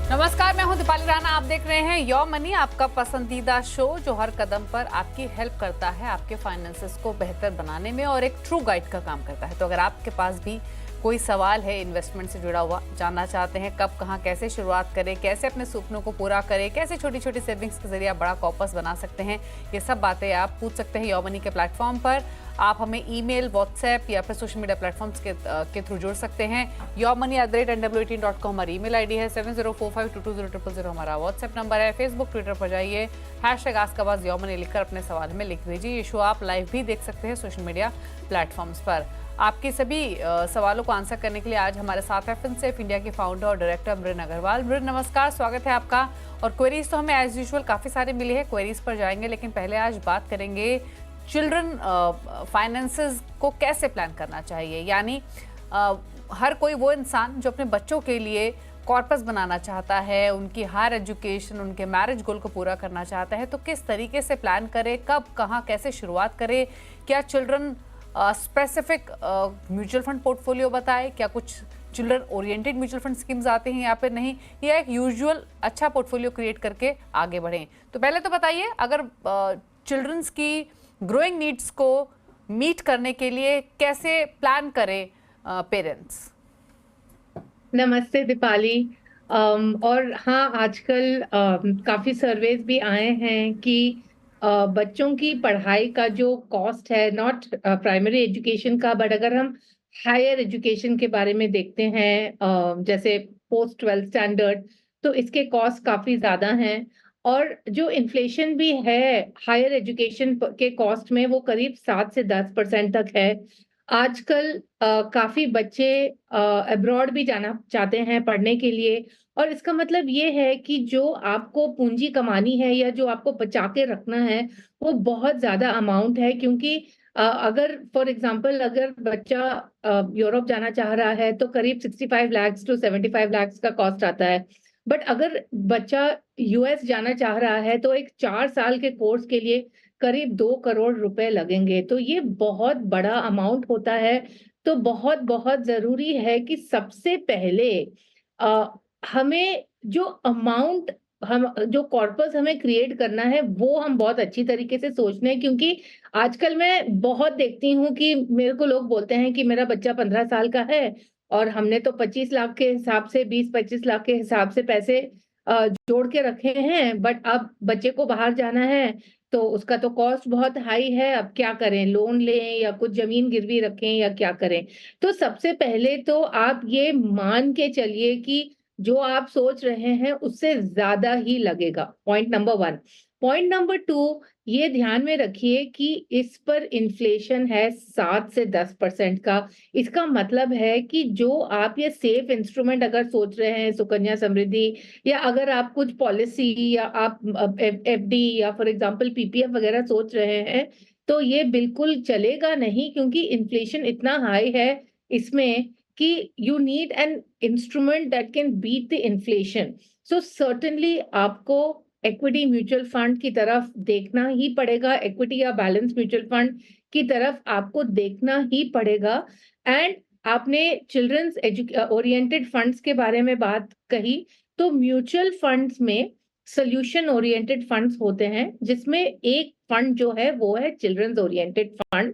नमस्कार, मैं हूं दीपाली राणा। आप देख रहे हैं योर मनी, आपका पसंदीदा शो जो हर कदम पर आपकी हेल्प करता है आपके फाइनेंसेस को बेहतर बनाने में और एक ट्रू गाइड का काम करता है। तो अगर आपके पास भी कोई सवाल है इन्वेस्टमेंट से जुड़ा हुआ, जानना चाहते हैं कब कहां कैसे शुरुआत करें, कैसे अपने सपनों को पूरा करें, कैसे छोटी छोटी सेविंग्स के जरिए आप बड़ा कॉर्पस बना सकते हैं, ये सब बातें आप पूछ सकते हैं योर मनी के प्लेटफॉर्म पर। आप हमें ईमेल, व्हाट्सएप या फिर सोशल मीडिया प्लेटफॉर्म्स के थ्रू जुड़ सकते हैं। yourmoney@nw18.com हमारी ईमेल आईडी है। 7045220000 हमारा व्हाट्सएप नंबर है। फेसबुक, ट्विटर पर जाइए, #आस्क योरमनी लिखकर अपने सवाल हमें लिख भेजिए। ये शो आप लाइव भी देख सकते हैं सोशल मीडिया प्लेटफॉर्म्स पर। आपके सभी सवालों को आंसर करने के लिए आज हमारे साथ है फिनसेफ इंडिया के फाउंडर और डायरेक्टर मृण अग्रवाल। मृण, नमस्कार, स्वागत है आपका। और क्वेरीज तो हमें एज यूजुअल काफ़ी सारे मिले हैं, क्वेरीज पर जाएंगे, लेकिन पहले आज बात करेंगे चिल्ड्रन फाइनेंसेस को कैसे प्लान करना चाहिए। यानी हर कोई वो इंसान जो अपने बच्चों के लिए कॉर्पस बनाना चाहता है, उनकी हायर एजुकेशन, उनके मैरिज गोल को पूरा करना चाहता है, तो किस तरीके से प्लान करे, कब कहाँ कैसे शुरुआत करे। क्या children specific mutual fund portfolio बताए, क्या कुछ children oriented mutual fund schemes आते हैं या फिर नहीं, या एक यूजुअल अच्छा पोर्टफोलियो क्रिएट करके आगे बढ़ें। तो पहले तो बताइए, अगर चिल्ड्रंस की ग्रोइंग नीड्स को मीट करने के लिए कैसे प्लान करें पेरेंट्स। नमस्ते दीपाली। और हाँ, आजकल काफी सर्वेज भी आए हैं कि बच्चों की पढ़ाई का जो कॉस्ट है, नॉट प्राइमरी एजुकेशन का, बट अगर हम हायर एजुकेशन के बारे में देखते हैं, जैसे पोस्ट 12 स्टैंडर्ड, तो इसके कॉस्ट काफी ज्यादा हैं। और जो इन्फ्लेशन भी है हायर एजुकेशन के कॉस्ट में, वो करीब 7 से 10% तक है। आजकल काफी बच्चे अब्रॉड भी जाना चाहते हैं पढ़ने के लिए, और इसका मतलब ये है कि जो आपको पूंजी कमानी है या जो आपको बचा के रखना है, वो बहुत ज्यादा अमाउंट है। क्योंकि अगर फॉर एग्जांपल अगर बच्चा यूरोप जाना चाह रहा है तो करीब 65 लाख टू 75 लाख का कॉस्ट आता है। बट अगर बच्चा यूएस जाना चाह रहा है तो एक 4 साल के कोर्स के लिए करीब 2 करोड़ रुपए लगेंगे। तो ये बहुत बड़ा अमाउंट होता है। तो बहुत बहुत जरूरी है कि सबसे पहले अ, हमें जो अमाउंट, हम जो कॉर्पस हमें क्रिएट करना है, वो हम बहुत अच्छी तरीके से सोचने हैं। क्योंकि आजकल मैं बहुत देखती हूँ कि मेरे को लोग बोलते हैं कि मेरा बच्चा 15 साल का है और हमने तो 25 लाख के हिसाब से, 20-25 लाख के हिसाब से पैसे जोड़ के रखे हैं, बट अब बच्चे को बाहर जाना है तो उसका तो कॉस्ट बहुत हाई है। अब क्या करें, लोन लें या कुछ जमीन गिरवी रखें या क्या करें। तो सबसे पहले तो आप ये मान के चलिए कि जो आप सोच रहे हैं उससे ज्यादा ही लगेगा। Point number 1। पॉइंट नंबर 2, ये ध्यान में रखिए कि इस पर इन्फ्लेशन है 7 से 10% का। इसका मतलब है कि जो आप ये सेफ इंस्ट्रूमेंट अगर सोच रहे हैं, सुकन्या समृद्धि, या अगर आप कुछ पॉलिसी या आप एफडी या फॉर एग्जांपल पीपीएफ वगैरह सोच रहे हैं, तो ये बिल्कुल चलेगा नहीं। क्योंकि इन्फ्लेशन इतना हाई है इसमें कि you need an instrument that can beat the inflation. So certainly आपको इक्विटी म्यूचुअल फंड की तरफ देखना ही पड़ेगा, इक्विटी या बैलेंस म्यूचुअल फंड की तरफ आपको देखना ही पड़ेगा। एंड आपने चिल्ड्रंस ओरिएंटेड फंड्स के बारे में बात कही, तो म्यूचुअल फंड्स में सोल्यूशन ओरिएंटेड फंड्स होते हैं, जिसमें एक फंड जो है वो है चिल्ड्रंस ओरिएंटेड फंड।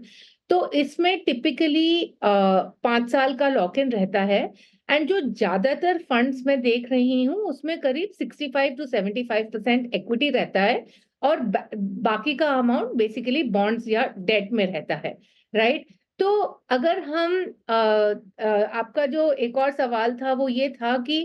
तो इसमें टिपिकली 5 साल का लॉक इन रहता है। एंड जो ज्यादातर फंड्स मैं देख रही हूँ उसमें करीब 65 to 75% इक्विटी रहता है, और बाकी का अमाउंट बेसिकली बॉन्ड्स या डेट में रहता है। राइट। तो अगर हम आपका जो एक और सवाल था वो ये था कि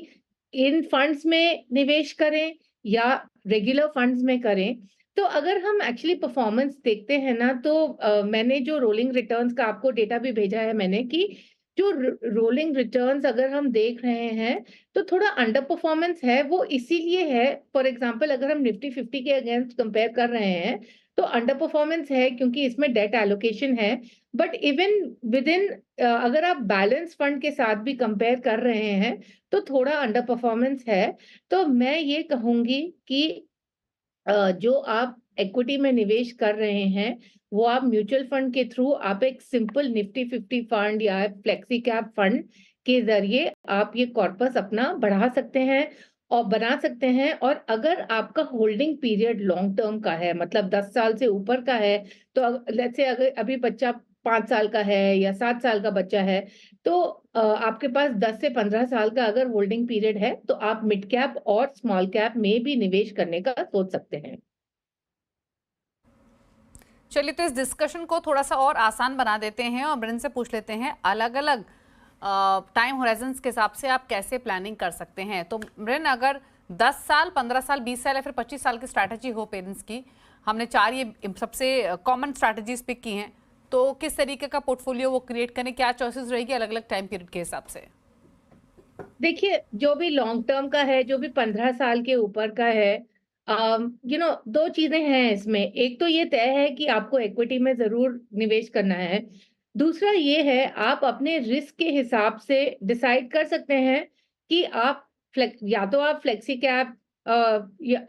इन फंड्स में निवेश करें या रेगुलर फंड्स में करें। तो अगर हम एक्चुअली परफॉर्मेंस देखते हैं ना, तो मैंने जो रोलिंग रिटर्न्स का आपको डेटा भी भेजा है मैंने, कि जो रोलिंग रिटर्न्स अगर हम देख रहे हैं तो थोड़ा अंडर परफॉर्मेंस है। वो इसीलिए है, फॉर एग्जांपल अगर हम निफ्टी 50 के अगेंस्ट कंपेयर कर रहे हैं तो अंडर परफॉर्मेंस है क्योंकि इसमें डेट एलोकेशन है। बट इवन विद इन, अगर आप बैलेंस फंड के साथ भी कंपेयर कर रहे हैं तो थोड़ा अंडर परफॉर्मेंस है। तो मैं ये कहूंगी कि जो आप इक्विटी में निवेश कर रहे हैं वो आप म्यूचुअल फंड के थ्रू, आप एक सिंपल निफ्टी 50 फंड या फ्लेक्सी कैप फंड के जरिए आप ये कॉर्पस अपना बढ़ा सकते हैं। और बना सकते हैं। और अगर आपका होल्डिंग पीरियड लॉन्ग टर्म का है, मतलब 10 साल से ऊपर का है, तो लेट्स से अगर अभी बच्चा 5 साल का है या 7 साल का बच्चा है, तो आपके पास 10 से 15 साल का अगर होल्डिंग पीरियड है, तो आप मिड कैप और स्मॉल कैप में भी निवेश करने का सोच सकते हैं। चलिए, तो इस डिस्कशन को थोड़ा सा और आसान बना देते हैं और ब्रिन से पूछ लेते हैं अलग अलग टाइम होराइजन्स के हिसाब से आप कैसे प्लानिंग कर सकते हैं। तो ब्रिन, अगर 10 साल, 15 साल, 20 साल या फिर 25 साल की स्ट्रैटेजी हो पेरेंट्स की, हमने 4 ये सबसे कॉमन स्ट्रैटेजीज पिक की हैं, तो किस तरीके का पोर्टफोलियो वो क्रिएट करें, क्या चॉइसेस रहेगी अलग अलग टाइम पीरियड के हिसाब से? देखिए, जो भी लॉन्ग टर्म का है, जो भी 15 साल के ऊपर का है, दो चीजें हैं इसमें। एक तो ये तय है कि आपको इक्विटी में जरूर निवेश करना है। दूसरा ये है, आप अपने रिस्क के हिसाब से डिसाइड कर सकते हैं कि आप या तो आप फ्लेक्सी कैप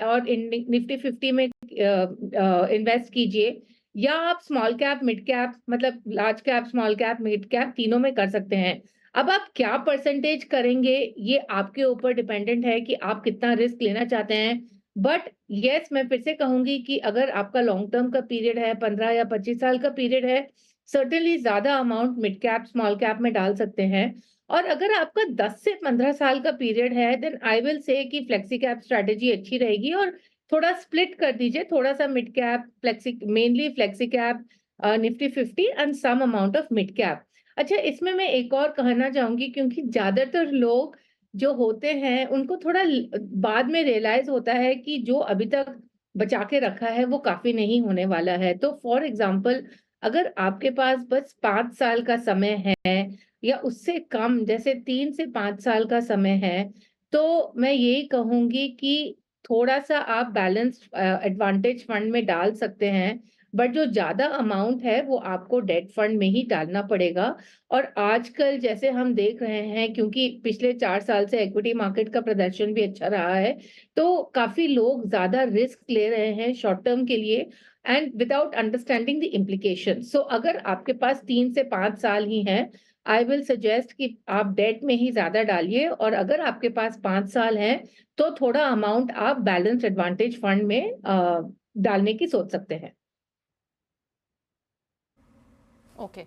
और निफ्टी 50 में इन्वेस्ट कीजिए, या आप स्मॉल कैप, मिड कैप, मतलब large cap, small cap, mid cap, तीनों में कर सकते हैं। अब आप क्या परसेंटेज करेंगे, ये आपके ऊपर डिपेंडेंट है कि आप कितना रिस्क लेना चाहते हैं। बट यस, मैं फिर से कहूंगी कि अगर आपका लॉन्ग टर्म का पीरियड है, 15 या 25 साल का पीरियड है, सर्टेनली ज्यादा amount mid cap, small cap में डाल सकते हैं। और अगर आपका 10 से 15 साल का पीरियड है, देन आई विल से कि फ्लेक्सी कैप स्ट्रेटेजी अच्छी रहेगी, और थोड़ा स्प्लिट कर दीजिए, थोड़ा सा mid cap, flexi, mainly flexi cap, Nifty 50 and some amount of mid cap. अच्छा, इसमें मैं एक और कहना चाहूंगी, क्योंकि ज्यादातर लोग जो होते हैं उनको थोड़ा बाद में रियलाइज होता है कि जो अभी तक बचा के रखा है वो काफी नहीं होने वाला है। तो फॉर एग्जाम्पल, अगर आपके पास बस 5 साल का समय है या उससे कम, जैसे 3 से 5 साल का समय है, तो मैं यही कहूंगी कि थोड़ा सा आप बैलेंस एडवांटेज फंड में डाल सकते हैं। बट जो ज्यादा अमाउंट है वो आपको डेट फंड में ही डालना पड़ेगा। और आजकल जैसे हम देख रहे हैं, क्योंकि पिछले 4 साल से इक्विटी मार्केट का प्रदर्शन भी अच्छा रहा है, तो काफी लोग ज्यादा रिस्क ले रहे हैं शॉर्ट टर्म के लिए, and without understanding the implication. So अगर आपके पास 3 से 5 साल ही है, आई विल सजेस्ट कि आप डेट में ही ज्यादा डालिए। और अगर आपके पास 5 साल है, तो थोड़ा अमाउंट आप बैलेंस एडवांटेज फंड में डालने की सोच सकते हैं। ओके,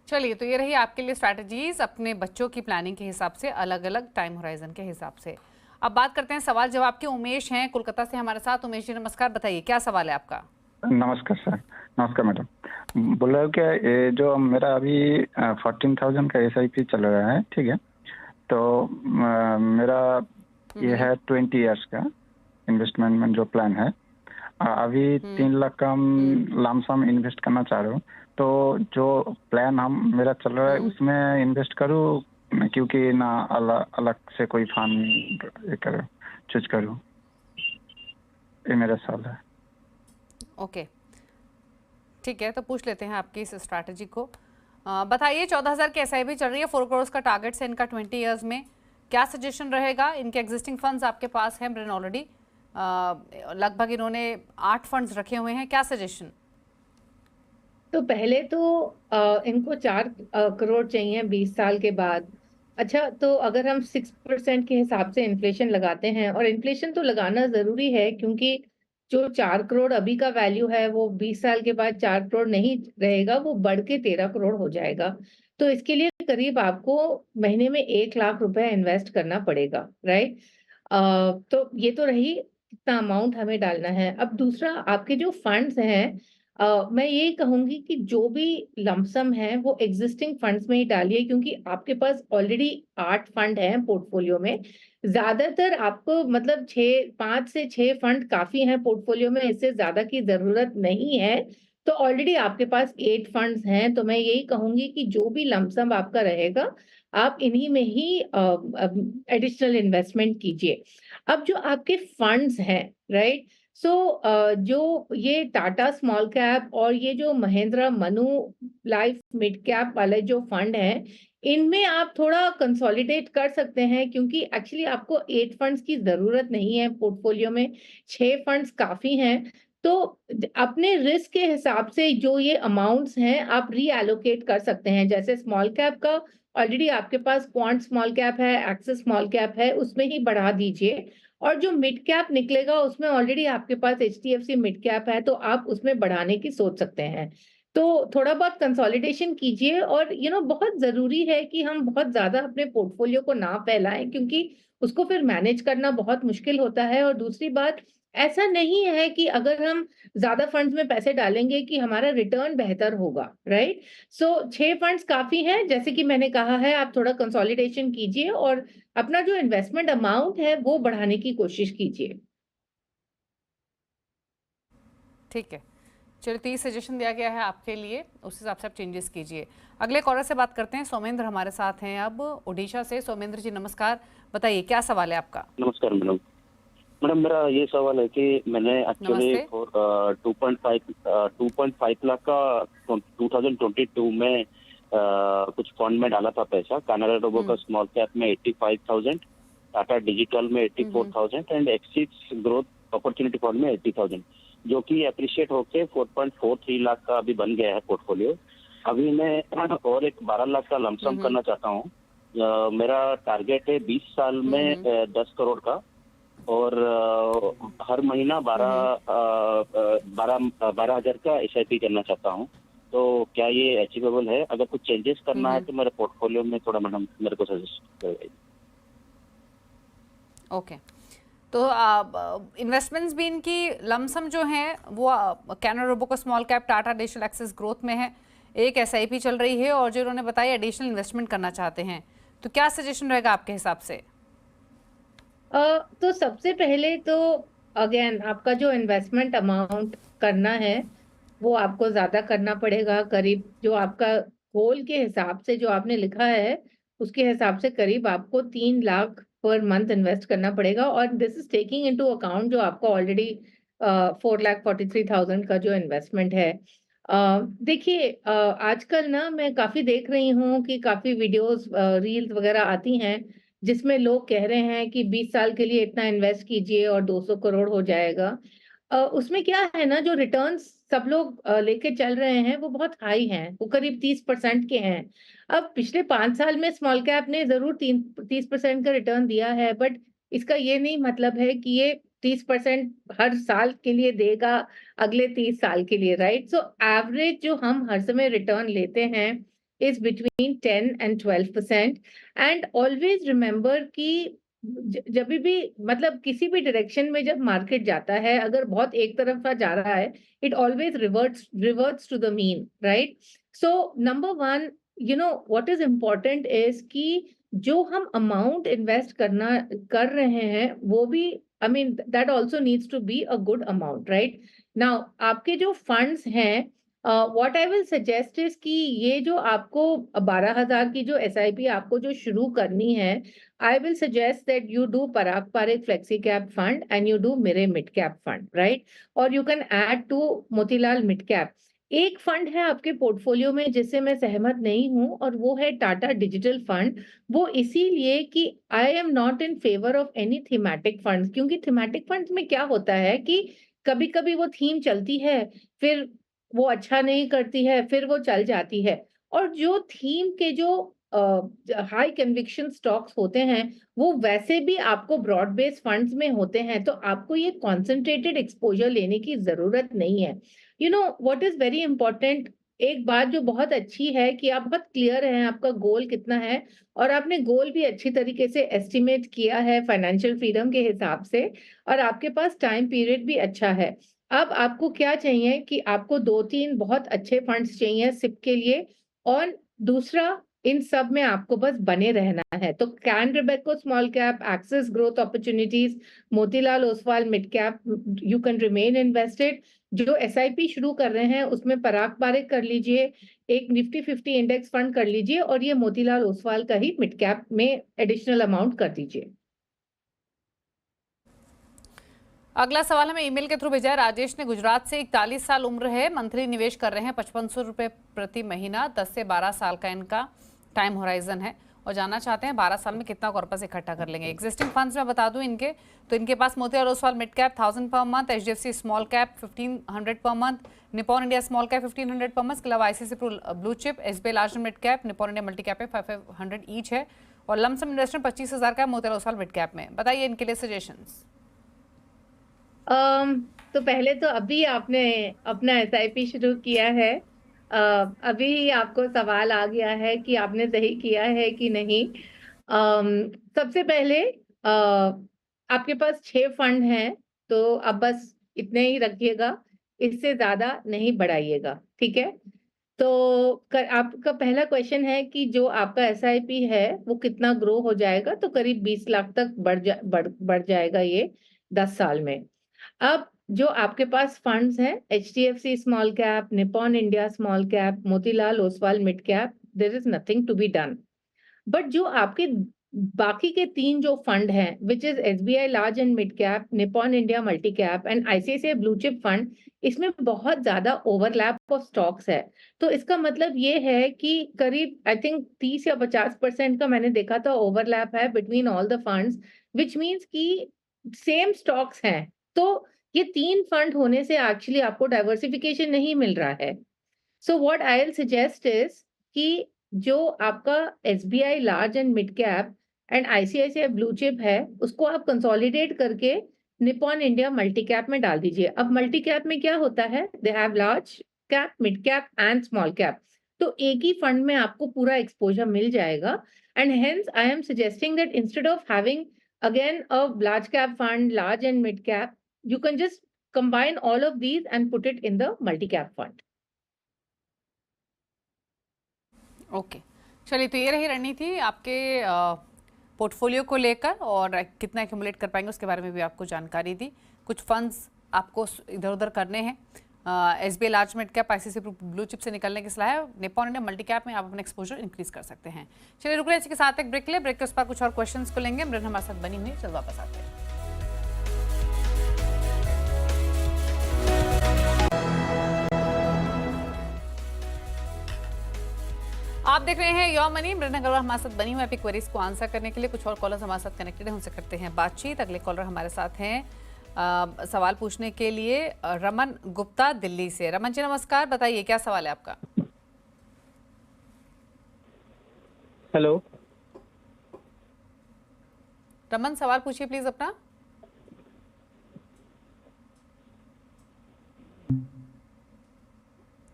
चलिए, तो ये रही आपके लिए स्ट्रैटेजीज अपने बच्चों की प्लानिंग के हिसाब से, अलग अलग टाइम होराइजन के हिसाब से। अब बात करते हैं सवाल जवाब के। उमेश हैं कोलकाता से हमारे साथ। उमेश जी, नमस्कार, बताइए क्या सवाल है आपका? नमस्कार सर। नमस्कार मैडम। बोल रहा हूँ क्या, ये जो मेरा अभी 14,000 का SIP चल रहा है, ठीक है, तो मेरा ये है 20 इयर्स का इन्वेस्टमेंट में जो प्लान है। अभी 3 लाख का लमसम इन्वेस्ट करना चाह रहा हूँ, तो जो प्लान हम मेरा चल रहा है उसमें इन्वेस्ट करूँ, क्योंकि ना अलग अलग से कोई फंड करूँ, चूज करूँ, ये मेरा सवाल है। ओके, ठीक है, तो पूछ लेते हैं आपकी इस स्ट्रैटेजी को। बताइए, 14,000 की SIP चल रही है, 4 करोड़ का टारगेट है इनका 20 इयर्स में। क्या सजेशन रहेगा? इनके एग्जिस्टिंग फंड्स आपके पास हैं ब्रेन ऑलरेडी, लगभग इन्होंने 8 फंड्स रखे हुए हैं, क्या सजेशन? तो पहले तो इनको 4 करोड़ चाहिए 20 साल के बाद। अच्छा, तो अगर हम 6% के हिसाब से इन्फ्लेशन लगाते हैं, और इन्फ्लेशन तो लगाना जरूरी है, क्योंकि जो 4 करोड़ अभी का वैल्यू है वो 20 साल के बाद 4 करोड़ नहीं रहेगा, वो बढ़ के 13 करोड़ हो जाएगा। तो इसके लिए करीब आपको महीने में 1 लाख रुपए इन्वेस्ट करना पड़ेगा, राइट? तो ये तो रही कितना अमाउंट हमें डालना है। अब दूसरा, आपके जो फंड्स हैं, मैं ये कहूंगी कि जो भी लमसम है वो एग्जिस्टिंग फंड्स में ही डालिए, क्योंकि आपके पास ऑलरेडी 8 फंड हैं पोर्टफोलियो में। ज्यादातर आपको, मतलब 5 से 6 फंड काफी हैं पोर्टफोलियो में, इससे ज्यादा की जरूरत नहीं है। तो ऑलरेडी आपके पास 8 फंड्स हैं, तो मैं यही कहूंगी कि जो भी लमसम आपका रहेगा, आप इन्हीं में ही एडिशनल इन्वेस्टमेंट कीजिए। अब जो आपके फंड्स हैं, राइट, सो जो ये टाटा स्मॉल कैप और ये जो Mahindra Manu life mid cap वाले जो फंड हैं, इनमें आप थोड़ा कंसोलिडेट कर सकते हैं, क्योंकि एक्चुअली आपको 8 फंड्स की जरूरत नहीं है पोर्टफोलियो में, 6 फंड्स काफी हैं। तो अपने रिस्क के हिसाब से जो ये अमाउंट्स हैं आप रीएलोकेट कर सकते हैं। जैसे स्मॉल कैप का ऑलरेडी आपके पास क्वांट स्मॉल कैप है, एक्सिस स्मॉल कैप है, उसमें ही बढ़ा दीजिए। और जो मिड कैप निकलेगा उसमें ऑलरेडी आपके पास एचडीएफसी मिड कैप है, तो आप उसमें बढ़ाने की सोच सकते हैं। तो थोड़ा बहुत कंसोलिडेशन कीजिए, और बहुत जरूरी है कि हम बहुत ज्यादा अपने पोर्टफोलियो को ना फैलाएं, क्योंकि उसको फिर मैनेज करना बहुत मुश्किल होता है। और दूसरी बात, ऐसा नहीं है कि अगर हम ज्यादा फंड्स में पैसे डालेंगे कि हमारा रिटर्न बेहतर होगा, राइट? सो 6 फंड्स काफी हैं, जैसे कि मैंने कहा है, आप थोड़ा कंसोलिडेशन कीजिए और अपना जो इन्वेस्टमेंट अमाउंट है वो बढ़ाने की कोशिश कीजिए। ठीक है, चलिए 30 सजेशन दिया गया है आपके लिए, उस हिसाब से आप चेंजेस कीजिए। अगले कॉलर से बात करते हैं। सोमेंद्र हमारे साथ हैं अब ओडिशा से। सोमेंद्र जी नमस्कार, बताइए क्या सवाल है आपका? नमस्कार मैडम। मैडम मेरा ये सवाल है कि मैंने एक्चुअली नमस्ते। 2.5 लाख का 2022 में कुछ फंड में डाला था पैसा। कैनरा रोबो का स्मॉल कैप में 85,000, टाटा डिजिटल में 84,000 and axis growth opportunity fund में 80,000, जो कि अप्रिशिएट होके 4.43 लाख का अभी बन गया है पोर्टफोलियो। अभी मैं और एक 12 लाख का लमसम करना चाहता हूँ। मेरा टारगेट है 20 साल में 10 करोड़ का, और हर महीना 12,000 का SIP करना चाहता हूँ। तो क्या ये अचीवेबल है? अगर कुछ चेंजेस करना है तो मेरे पोर्टफोलियो में थोड़ा मैडम मेरे को सजेस्ट करें। ओके, तो इन्वेस्टमेंट्स भी इनकी लमसम जो हैं वो कैनरा रोबो का small cap, Tata digital axis growth में है, एक SIP चल रही है, और जो उन्होंने बताया एडिशनल इन्वेस्टमेंट करना चाहते हैं, तो क्या सजेशन रहेगा आपके हिसाब से? तो सबसे पहले तो अगेन आपका जो इन्वेस्टमेंट अमाउंट करना है वो आपको ज्यादा करना पड़ेगा। करीब जो आपका गोल के हिसाब से जो आपने लिखा है उसके हिसाब से करीब आपको 3 लाख पर मंथ इन्वेस्ट करना पड़ेगा, और this is taking into account जो आपका ऑलरेडी 4,43,000 का जो इन्वेस्टमेंट है। देखिए, आजकल ना मैं काफी देख रही हूँ कि काफी वीडियोस रील्स वगैरह आती हैं जिसमें लोग कह रहे हैं कि 20 साल के लिए इतना इन्वेस्ट कीजिए और 200 करोड़ हो जाएगा। उसमें क्या है ना, जो रिटर्न्स सब लोग लेके चल रहे हैं वो बहुत हाई हैं, वो करीब 30% के हैं। अब पिछले 5 साल में स्मॉल कैप ने जरूर 30% का रिटर्न दिया है, बट इसका ये नहीं मतलब है कि ये 30% हर साल के लिए देगा अगले 30 साल के लिए, राइट? सो एवरेज जो हम हर समय रिटर्न लेते हैं is between 10 and 12%। And always remember कि जब भी मतलब किसी भी डायरेक्शन में जब मार्केट जाता है, अगर बहुत एक तरफा जा रहा है, it always reverts to the mean, right? So number one, what is important is कि जो हम अमाउंट इन्वेस्ट कर रहे हैं वो भी, I mean that also needs to be a good amount, right? Now आपके जो फंड्स हैं, what I will suggest is कि ये जो आपको 12,000 की जो SIP आपको जो शुरू करनी है, I will suggest that you do Parag Parikh Flexi Cap Fund and you do Mire Mid Cap Fund, right? Or you can add to Motilal Mid Cap. एक फंड है आपके पोर्टफोलियो में जिससे मैं सहमत नहीं हूं, और वो है टाटा डिजिटल फंड। वो इसीलिए कि I am not in favour of any thematic funds, क्योंकि थीमेटिक फंड्स में क्या होता है कि कभी कभी वो थीम चलती है, फिर वो अच्छा नहीं करती है, फिर वो चल जाती है। और जो थीम के जो हाई कन्विक्शन स्टॉक्स होते हैं वो वैसे भी आपको ब्रॉड बेस्ड फंड्स में होते हैं, तो आपको ये कॉन्सेंट्रेटेड एक्सपोजर लेने की जरूरत नहीं है। व्हाट इज वेरी इंपॉर्टेंट, एक बात जो बहुत अच्छी है कि आप बहुत क्लियर हैं आपका गोल कितना है, और आपने गोल भी अच्छी तरीके से एस्टिमेट किया है फाइनेंशियल फ्रीडम के हिसाब से, और आपके पास टाइम पीरियड भी अच्छा है। अब आपको क्या चाहिए कि आपको 2-3 बहुत अच्छे फंड्स चाहिए सिप के लिए, और दूसरा इन सब में आपको बस बने रहना है। तो Canara Robeco small cap, Axis growth opportunities, Motilal Oswal mid cap, you can remain invested. जो SIP शुरू कर रहे हैं उसमें पराग पारिक कर लीजिए, एक निफ्टी 50 इंडेक्स फंड कर लीजिए, और ये मोतीलाल ओसवाल का ही मिड कैप में एडिशनल अमाउंट कर दीजिए। अगला सवाल हमें ईमेल के थ्रू भेजा है। राजेश ने गुजरात से, 41 साल उम्र है, मंथली निवेश कर रहे हैं 5500 रुपये प्रति महीना, 10 से 12 साल का इनका टाइम होराइजन है। और जानना चाहते हैं 12 साल में कितना कॉर्पस इकट्ठा कर लेंगे। एग्जिस्टिंग फंड्स में बता दूं इनके, तो इनके पास Motilal Oswal mid cap 1000 per month, HDFC small cap 1500 per month, Nippon India small cap 1500 per month, इसके अलावा ICICI blue chip, SBI large mid cap, Nippon India multi cap में 500 ईच है, और लमसम इन्वेस्टमेंट 25,000 का है मोतीलाल ओसवाल मिड कैप में। बताइए इनके लिए सजेशंस। तो पहले तो अभी आपने अपना SIP शुरू किया है, अभी ही आपको सवाल आ गया है कि आपने सही किया है कि नहीं। सबसे पहले आपके पास 6 फंड हैं, तो अब बस इतने ही रखिएगा, इससे ज्यादा नहीं बढ़ाइएगा, ठीक है। तो आपका पहला क्वेश्चन है कि जो आपका SIP है वो कितना ग्रो हो जाएगा, तो करीब 20 लाख तक बढ़ जाएगा ये 10 साल में। अब जो आपके पास फंड्स हैं, HDFC small cap, Nippon India small cap, Motilal Oswal mid cap, there is nothing to be done. But जो आपके बाकी के 3 जो फंड हैं, which is SBI large and mid cap, Nippon India multi cap and ICICI blue chip fund, इसमें बहुत ज्यादा overlap of stocks है। तो इसका मतलब ये है कि करीब आई थिंक 30 या 50% का मैंने देखा था ओवरलैप है between all the funds, which means कि सेम स्टॉक्स हैं। तो ये 3 फंड होने से एक्चुअली आपको डाइवर्सिफिकेशन नहीं मिल रहा है। So what I will suggest is कि जो आपका SBI large and mid cap and ICICI blue chip है, उसको आप कंसोलिडेट करके निपॉन इंडिया मल्टी कैप में डाल दीजिए। अब मल्टी कैप में क्या होता है, they have large cap, mid cap and small cap, तो एक ही फंड में आपको पूरा एक्सपोजर मिल जाएगा। And hence I am suggesting that instead of having again a large cap fund, large and mid cap, you can just combine all of these and put it in the multi cap fund. Okay, चलिए, तो ये रही रणनीति आपके portfolio को लेकर, और कितना एक्यूमुलेट कर पाएंगे उसके बारे में भी आपको जानकारी दी। कुछ फंड्स आपको इधर उधर करने हैं, SBI large mid cap, ICICI blue chip से निकलने की सलाह है, निपॉन इंडिया मल्टी कैप में आप अपना एक्सपोजर इंक्रीज कर सकते हैं। चलिए रुक रहे हैं, इसके साथ एक ब्रेक ले, ब्रेक के उस पर कुछ और क्वेश्चंस को लेंगे। मृण हमारे साथ बनी हुई, चल वापस आते हैं। आप देख रहे हैं योर मनी, मृण अग्रवाल हमारे साथ बनी हुई आपकी क्वेरीज को आंसर करने के लिए। कुछ और कॉलर्स हमारे साथ कनेक्टेड हैं, उनसे करते हैं बातचीत। अगले कॉलर हमारे साथ हैं सवाल पूछने के लिए रमन गुप्ता दिल्ली से। रमन जी नमस्कार, बताइए क्या सवाल है आपका। हेलो रमन, सवाल पूछिए प्लीज अपना।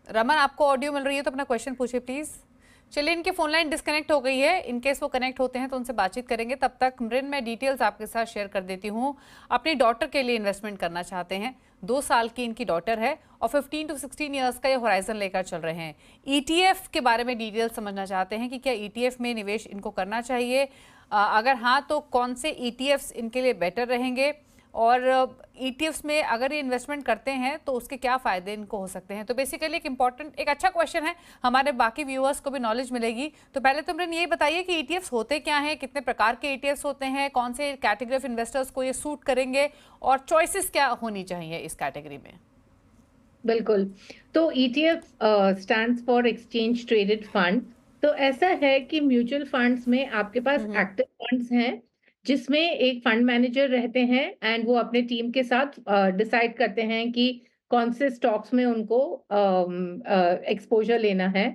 रमन, आपको ऑडियो मिल रही है तो अपना क्वेश्चन पूछिए प्लीज। चलिए, इनकी फोन लाइन डिस्कनेक्ट हो गई है, इनकेस वो कनेक्ट होते हैं तो उनसे बातचीत करेंगे। तब तक मृण मैं डिटेल्स आपके साथ शेयर कर देती हूँ। अपनी डॉटर के लिए इन्वेस्टमेंट करना चाहते हैं, 2 साल की इनकी डॉटर है और 15 to 16 ईयर्स का ये होराइजन लेकर चल रहे हैं। ETF के बारे में डिटेल्स समझना चाहते हैं कि क्या ETF में निवेश इनको करना चाहिए, अगर हाँ तो कौन से ETFs इनके लिए बेटर रहेंगे, और ETFs में अगर ये इन्वेस्टमेंट करते हैं तो उसके क्या फ़ायदे इनको हो सकते हैं। तो बेसिकली एक अच्छा क्वेश्चन है, हमारे बाकी व्यूअर्स को भी नॉलेज मिलेगी। तो पहले तो मैंने ये बताइए कि ETFs होते क्या हैं, कितने प्रकार के ETFs होते हैं, कौन से कैटेगरी ऑफ इन्वेस्टर्स को ये सूट करेंगे, और चॉइसेस क्या होनी चाहिए इस कैटेगरी में। बिल्कुल, तो ETF stands for exchange traded fund. तो ऐसा है कि म्यूचुअल फंड्स में आपके पास एक्टिव फंड्स हैं, जिसमें एक फंड मैनेजर रहते हैं एंड वो अपने टीम के साथ डिसाइड करते हैं कि कौन से स्टॉक्स में उनको एक्सपोजर लेना है।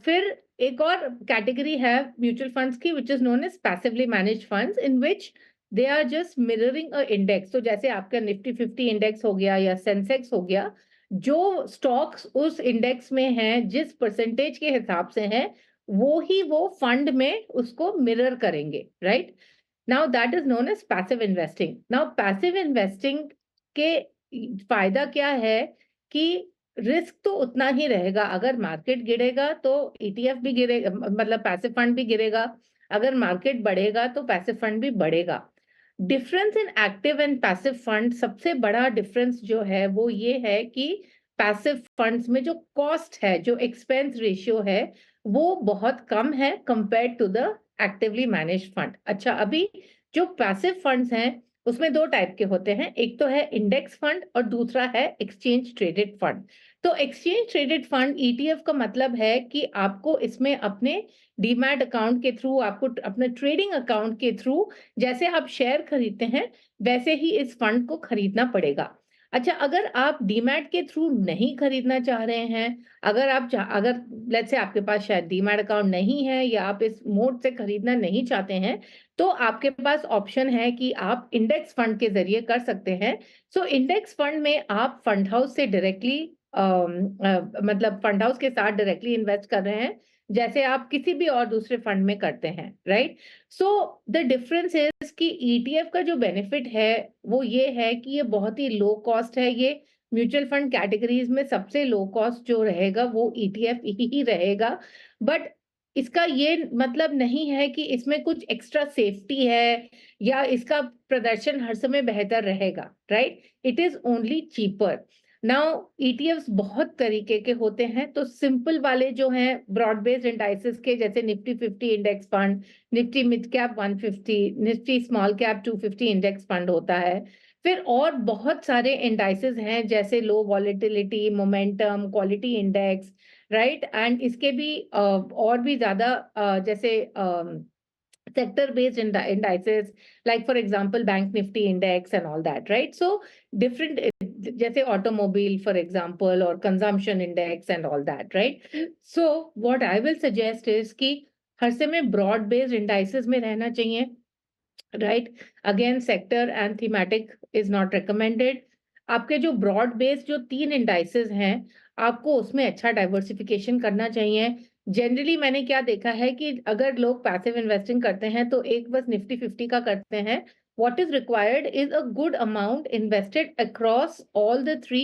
फिर एक और कैटेगरी है म्यूचुअल फंड्स की, which is known as passively managed funds, in which they are just mirroring a index. तो जैसे आपका निफ्टी 50 इंडेक्स हो गया या सेंसेक्स हो गया, जो स्टॉक्स उस इंडेक्स में हैं, जिस परसेंटेज के हिसाब से हैं, वो फंड में उसको मिरर करेंगे, right. Now that is known as passive investing. Now passive investing के फायदा क्या है कि रिस्क तो उतना ही रहेगा। अगर मार्केट गिरेगा तो ETF भी गिरेगा, मतलब पैसिव फंड भी गिरेगा। अगर मार्केट बढ़ेगा तो पैसिव फंड भी बढ़ेगा। Difference in active and passive fund, सबसे बड़ा डिफरेंस जो है वो ये है कि पैसिव फंड्स में जो कॉस्ट है, जो एक्सपेंस रेशियो है, वो बहुत कम है compare to the actively managed fund. अच्छा, अभी जो पैसिव फंड्स हैं उसमें 2 टाइप के होते हैं, एक तो है इंडेक्स फंड और दूसरा है एक्सचेंज ट्रेडेड फंड। तो एक्सचेंज ट्रेडेड फंड ईटीएफ का मतलब है कि आपको इसमें अपने डीमैट अकाउंट के थ्रू, आपको अपने ट्रेडिंग अकाउंट के थ्रू जैसे आप शेयर खरीदते हैं वैसे ही इस फंड को खरीदना पड़ेगा। अच्छा, अगर आप डीमैट के थ्रू नहीं खरीदना चाह रहे हैं, अगर लेट्स से आपके पास शायद डीमैट अकाउंट नहीं है या आप इस मोड से खरीदना नहीं चाहते हैं, तो आपके पास ऑप्शन है कि आप इंडेक्स फंड के जरिए कर सकते हैं। सो इंडेक्स फंड में आप फंड हाउस से डायरेक्टली मतलब फंड हाउस के साथ डायरेक्टली इन्वेस्ट कर रहे हैं, जैसे आप किसी भी और दूसरे फंड में करते हैं, right? So the difference is कि ईटीएफ का जो बेनिफिट है वो ये है कि ये बहुत ही लो कॉस्ट है। ये म्यूचुअल फंड कैटेगरीज में सबसे लो कॉस्ट जो रहेगा वो ईटीएफ ही रहेगा। बट इसका ये मतलब नहीं है कि इसमें कुछ एक्स्ट्रा सेफ्टी है या इसका प्रदर्शन हर समय बेहतर रहेगा, right? It is only cheaper. Now ETFs बहुत तरीके के होते हैं, तो सिंपल वाले जो हैं ब्रॉड बेस्ड इंडाइसेस के, जैसे Nifty 50 index fund, Nifty mid cap 150, Nifty small cap 250 index fund होता है। फिर और बहुत सारे इंडाइसेस हैं जैसे low volatility, momentum, quality index, right? And इसके भी और भी ज्यादा जैसे sector based indices, like for example bank nifty index and all that, right? So different जैसे automobile for example or consumption index and all that, right? So what I will suggest is कि हर समय broad based indices में रहना चाहिए, right? Again sector and thematic is not recommended. आपके जो broad based जो 3 indices हैं, आपको उसमें अच्छा डाइवर्सिफिकेशन करना चाहिए। जनरली मैंने क्या देखा है कि अगर लोग पैसिव इन्वेस्टिंग करते हैं तो एक बस निफ्टी 50 का करते हैं। What is required is a good amount invested across all the 3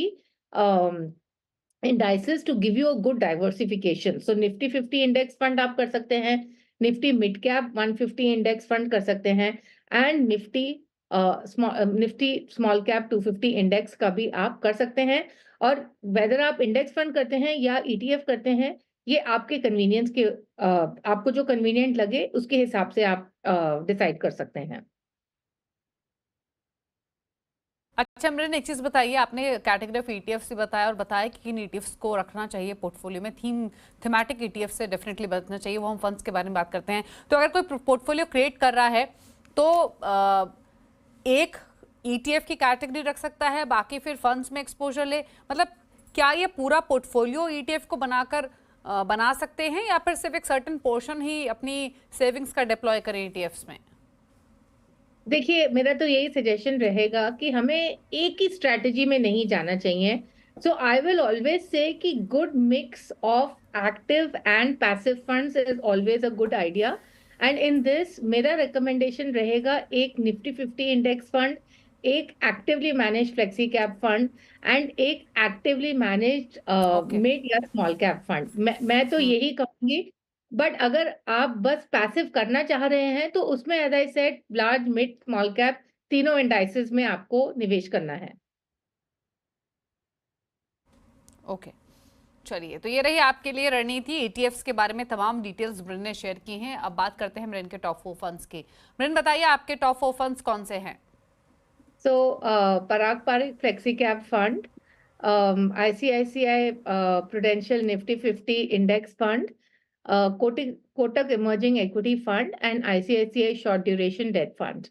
indices to give you a good diversification. So Nifty 50 index fund आप कर सकते हैं, Nifty mid cap 150 index fund कर सकते हैं, and Nifty small cap 250 index का भी आप कर सकते हैं। और वेदर आप इंडेक्स फंड करते हैं या ईटीएफ करते हैं, ये आपके कन्वीनियंस के आपको जो कन्वीनियंट लगे उसके हिसाब से आप डिसाइड कर सकते हैं। अच्छा अमरीन, एक चीज बताइए, आपने कैटेगरी ऑफ ईटीएफ से बताया और बताया कि किन ईटीएफ्स को रखना चाहिए पोर्टफोलियो में। थीमेटिक ईटीएफ से डेफिनेटली बचना चाहिए, वो हम फंड्स के बारे में बात करते हैं। तो अगर कोई पोर्टफोलियो क्रिएट कर रहा है तो एक ईटीएफ की कैटेगरी रख सकता है, बाकी फिर फंड्स में एक्सपोजर ले, मतलब क्या ये पूरा पोर्टफोलियो ईटीएफ को बना सकते हैं या फिर सिर्फ एक सर्टेन पोर्शन ही अपनी सेविंग्स का डिप्लॉय करें ईटीएफ्स में? देखिए, मेरा तो यही सजेशन रहेगा कि हमें एक ही स्ट्रैटेजी में नहीं जाना चाहिए। सो आई विल ऑलवेज से कि good mix of active and passive funds is always a good idea. And in this मेरा रिकमेंडेशन रहेगा एक निफ्टी 50 इंडेक्स फंड, एक actively manage flexi cap fund and एक एक्टिवली मैनेज मिड या small cap fund. मैं तो यही कहूंगी। बट अगर आप बस पैसिव करना चाह रहे हैं तो उसमें as I said large, mid, small cap तीनों इंडाइसेस में आपको निवेश करना है। ओके, चलिए, तो ये रही आपके लिए रणनीति। ईटीएफ्स के बारे में तमाम डिटेल्स मृन ने शेयर की हैं। अब बात करते हैं मृन के टॉप 4 फंड्स की। मृन बताइए, आपके टॉप 4 फंड्स कौन से हैं? So, Parag Parikh Flexi Cap Fund, ICICI Prudential Nifty 50 Index Fund, Kotak Emerging Equity Fund, and ICICI Short Duration Debt Fund.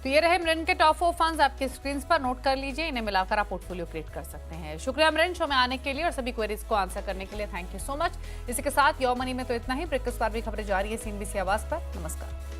तो ये रहे मृन के टॉप 4 फंड्स, आपके स्क्रीन पर नोट कर लीजिए। इन्हें मिलाकर आप पोर्टफोलियो क्रिएट कर सकते हैं। शुक्रिया मृन, शो में आने के लिए और सभी क्वेरीज को आंसर करने के लिए। Thank you so much. इसी के साथ योर मनी में तो इतना ही। ब्रेक के बाद भी खबरें जारी है CNBC आवाज पर। नमस्कार।